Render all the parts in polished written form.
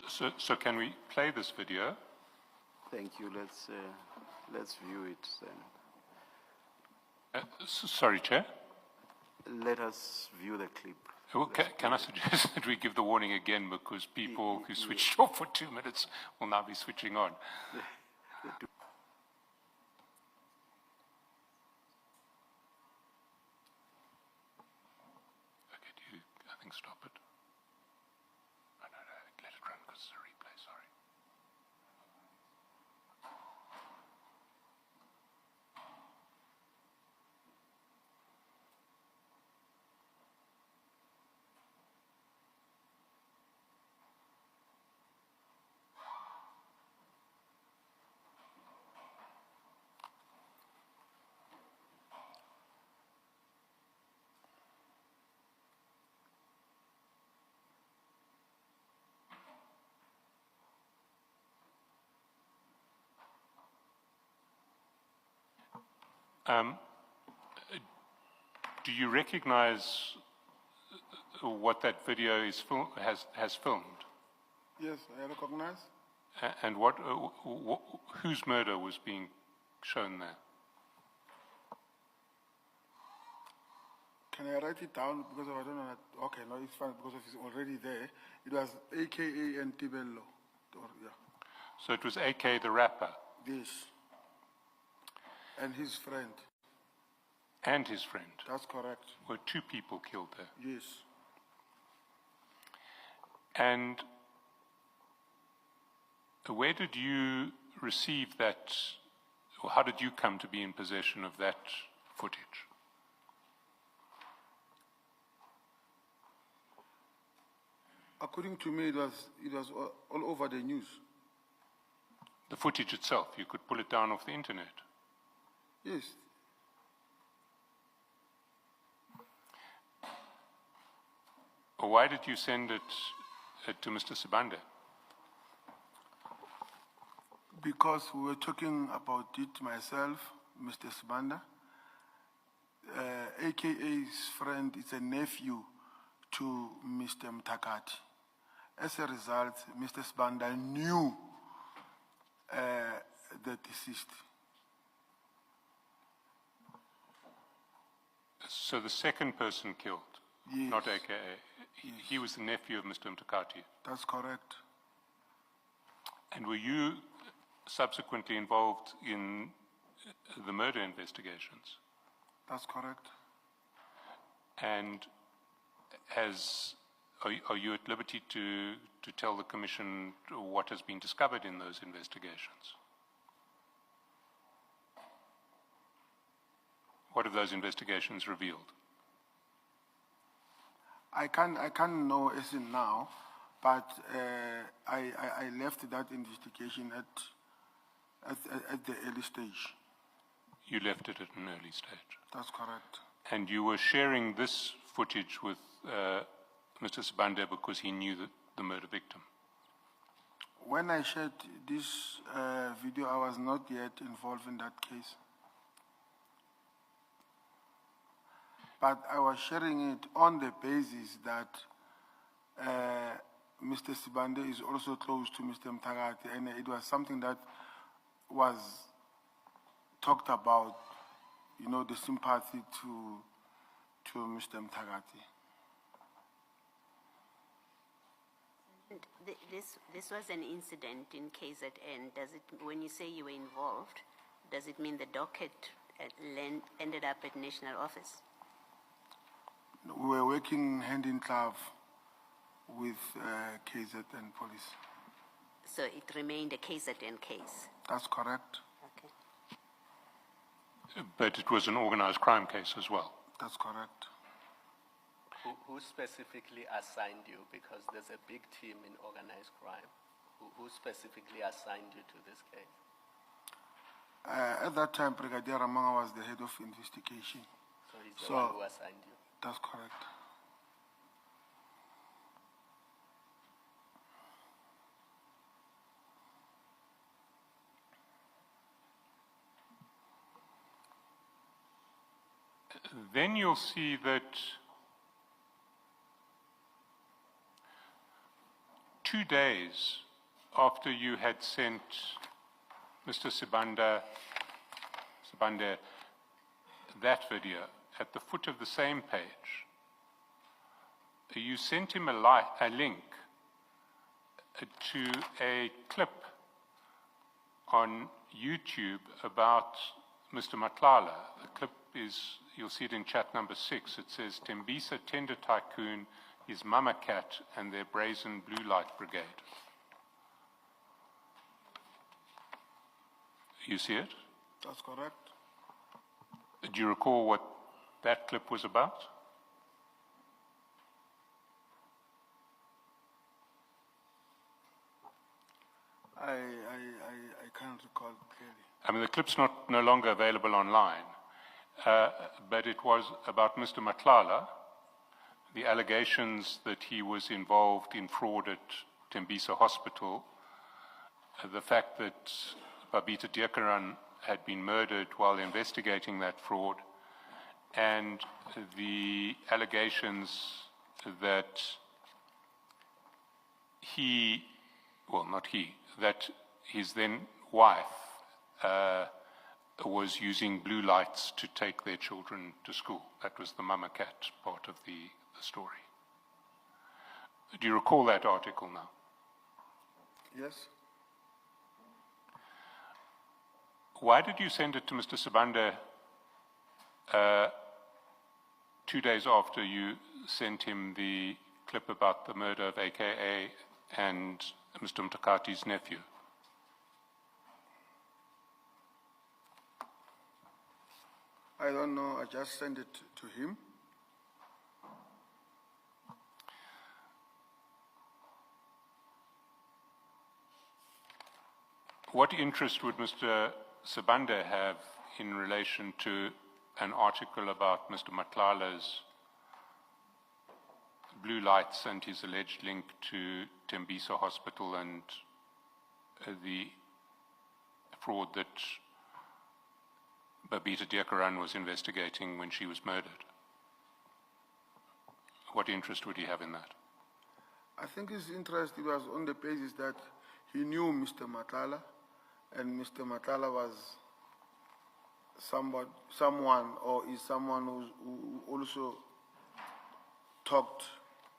So can we play this video? Thank you. Let's view it then. Sorry, Chair. Let us view the clip. Well, can I suggest that we give the warning again, because people who switched off for 2 minutes will now be switching on. Okay, do you, I think, stop it? No, let it run because it's a replay, sorry. Do you recognize what that video is has filmed? Yes, I recognize. And whose murder was being shown there? Can I write it down? Because I don't know. Okay, no, it's fine because it's already there. It was AKA and Tibello. Yeah. So it was AK the rapper? Yes. And his friend. And his friend? That's correct. Were 2 people killed there? Yes. And where did you receive that, or how did you come to be in possession of that footage? According to me, it was all over the news. The footage itself, you could pull it down off the internet? Yes. Why did you send it to Mr. Sibande? Because we were talking about it myself, Mr. Sibanda. AKA's friend is a nephew to Mr. Mtakati. As a result, Mr. Sibanda knew the deceased. So the second person killed, yes. Not AKA, yes. He was the nephew of Mr. Mtakati? That's correct. And were you subsequently involved in the murder investigations? That's correct. And are you at liberty to tell the Commission what has been discovered in those investigations? What have those investigations revealed? I can't know as in now, but I left that investigation at the early stage. You left it at an early stage? That's correct. And you were sharing this footage with Mr. Sibande because he knew the murder victim? When I shared this video, I was not yet involved in that case. But I was sharing it on the basis that Mr. Sibande is also close to Mr. Mtakati, and it was something that was talked about, you know, the sympathy to Mr. Mtakati. This was an incident in KZN. Does it, when you say you were involved, does it mean the docket ended up at National Office? We were working hand in glove with KZN police. So it remained a KZN case? That's correct. Okay. But it was an organized crime case as well? That's correct. Who specifically assigned you? Because there's a big team in organized crime. Who specifically assigned you to this case? At that time, Brigadier Ramanga was the head of investigation. So he's the one who assigned you? That's correct. Then you'll see that 2 days after you had sent Mr. Sibande that video, at the foot of the same page, you sent him a link to a clip on YouTube about Mr. Matlala. The clip is, you'll see it in chat number 6. It says, Tembisa Tender Tycoon, his mama cat, and their brazen blue light brigade. You see it? That's correct. Do you recall what that clip was about? I can't recall clearly. I mean, the clip's no longer available online, but it was about Mr. Matlala, the allegations that he was involved in fraud at Tembisa Hospital, the fact that Babita Deokaran had been murdered while investigating that fraud, and the allegations that that his then wife was using blue lights to take their children to school. That was the mama cat part of the story. Do you recall that article now? Yes. Why did you send it to Mr. Sibande 2 days after you sent him the clip about the murder of AKA and Mr. Mtakati's nephew? I don't know, I just sent it to him. What interest would Mr. Sibande have in relation to an article about Mr. Matlala's blue lights and his alleged link to Tembisa Hospital and the fraud that Babita Deokaran was investigating when she was murdered? What interest would he have in that? I think his interest was on the basis that he knew Mr. Matlala, and Mr. Matlala was someone who also talked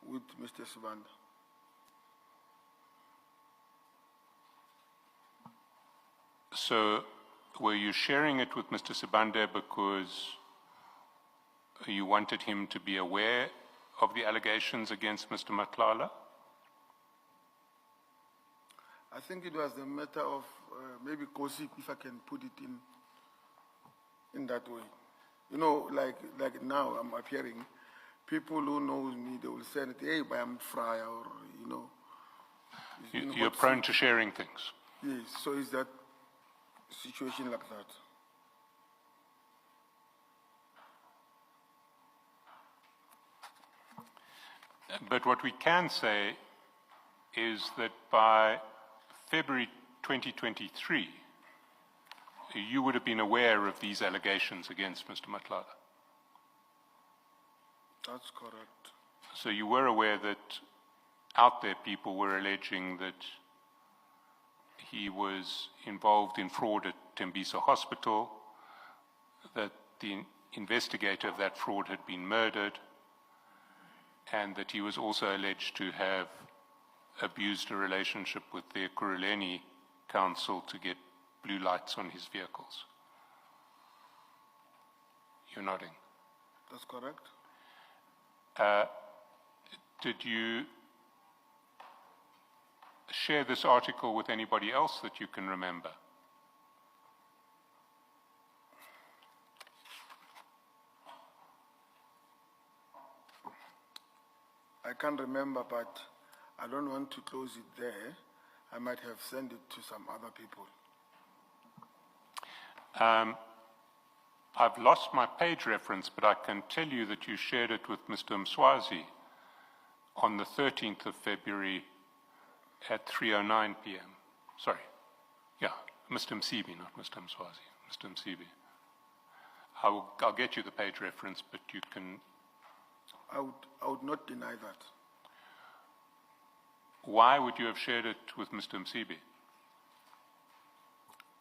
with Mr. Sibande. So, were you sharing it with Mr. Sibande because you wanted him to be aware of the allegations against Mr. Matlala? I think it was a matter of maybe gossip, if I can put it in that way. You know, like now I'm appearing, people who knows me, they will say, hey, I'm Friar, or, you know. You're prone to sharing things. Yes, so is that situation like that? But what we can say is that by February 2023, you would have been aware of these allegations against Mr. Matlala. That's correct. So you were aware that out there people were alleging that he was involved in fraud at Tembisa Hospital, that the investigator of that fraud had been murdered, and that he was also alleged to have abused a relationship with the Ekurhuleni Council to get blue lights on his vehicles. You're nodding. That's correct. Did you share this article with anybody else that you can remember? I can't remember, but I don't want to close it there. I might have sent it to some other people. I've lost my page reference, but I can tell you that you shared it with Mr. Mswazi on the 13th of February at 3:09 p.m. Sorry. Yeah, Mr. Msibi, not Mr. Mswazi. Mr. Msibi. I'll get you the page reference, but you can... I would not deny that. Why would you have shared it with Mr. Msibi?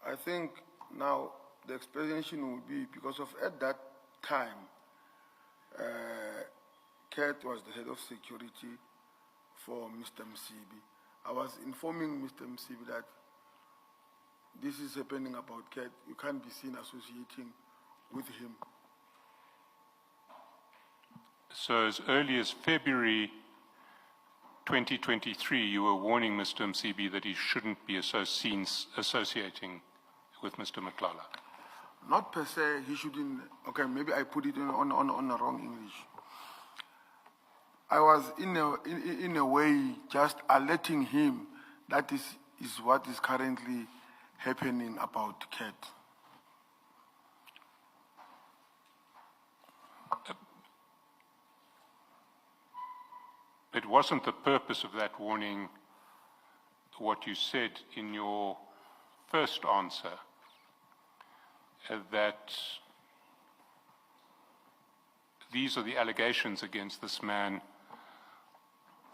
I think now the explanation would be because of at that time, Kurt was the head of security for Mr. Msibi. I was informing Mr. Msibi that this is happening about Kurt. You can't be seen associating with him. So as early as February 2023, you were warning Mr. Msibi that he shouldn't be seen associating with Mr. Matlala. Not per se, he shouldn't, okay, maybe I put it on the wrong English. I was in a way just alerting him that is what is currently happening about Kurt. It wasn't the purpose of that warning what you said in your first answer, that these are the allegations against this man,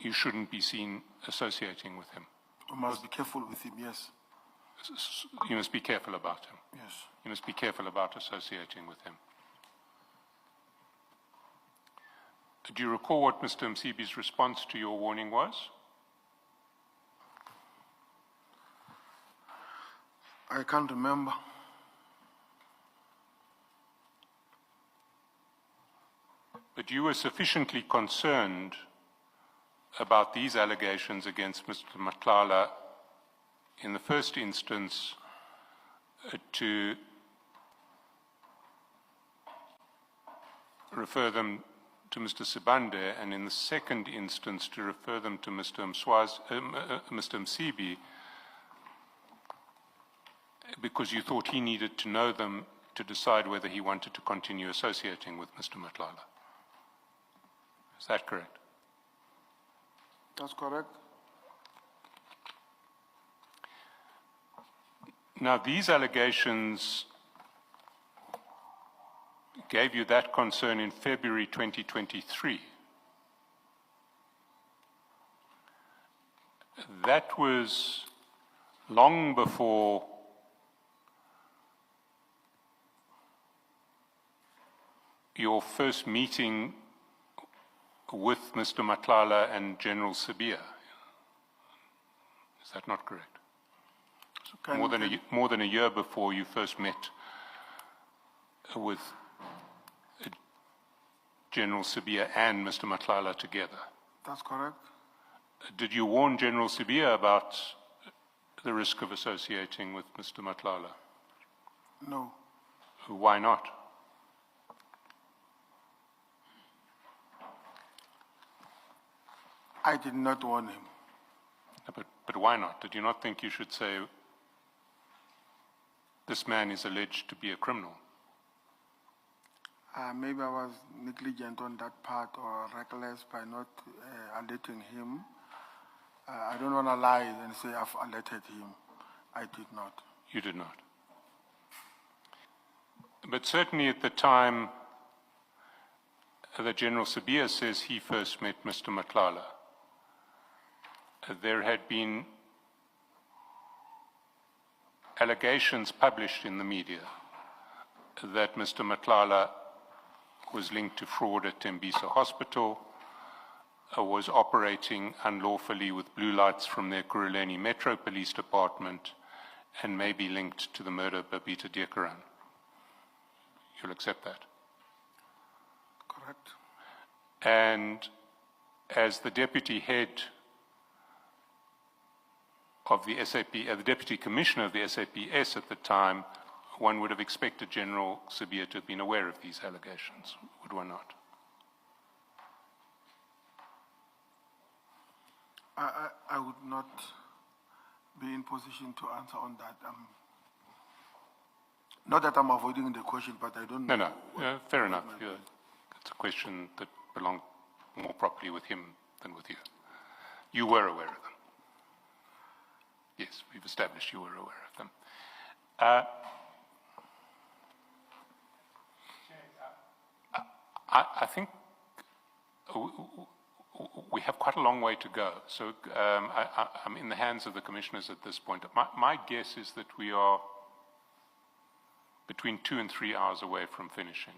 you shouldn't be seen associating with him. You must be careful with him, yes. You must be careful about him. Yes. You must be careful about associating with him. Do you recall what Mr. Msibi's response to your warning was? I can't remember. But you were sufficiently concerned about these allegations against Mr. Matlala in the first instance to refer them to Mr. Sibande, and in the second instance to refer them to Mr. Msibi, because you thought he needed to know them to decide whether he wanted to continue associating with Mr. Matlala. Is that correct? That's correct. Now, these allegations gave you that concern in February 2023. That was long before your first meeting with Mr. Matlala and General Sibiya. Is that not correct? More than a year before you first met with General Sibiya and Mr. Matlala together. That's correct. Did you warn General Sibiya about the risk of associating with Mr. Matlala? No. Why not? I did not warn him. But why not? Did you not think you should say, this man is alleged to be a criminal? Maybe I was negligent on that part or reckless by not alerting him. I don't want to lie and say I've alerted him. I did not. You did not. But certainly at the time that General Sibiya says he first met Mr. Matlala, there had been allegations published in the media that Mr. Matlala was linked to fraud at Tembisa Hospital, was operating unlawfully with blue lights from their Kuruleni Metro Police Department, and may be linked to the murder of Babita Deokaran. You'll accept that? Correct. And as the deputy head of the SAP, the deputy commissioner of the SAPS at the time, one would have expected General Sibiya to have been aware of these allegations, would one not? I would not be in position to answer on that. Not that I'm avoiding the question, but I don't know. No, fair enough. It's a question that belonged more properly with him than with you. You were aware of them. Yes, we've established you were aware of them. I think we have quite a long way to go. So I'm in the hands of the commissioners at this point. My guess is that we are between 2 and 3 hours away from finishing.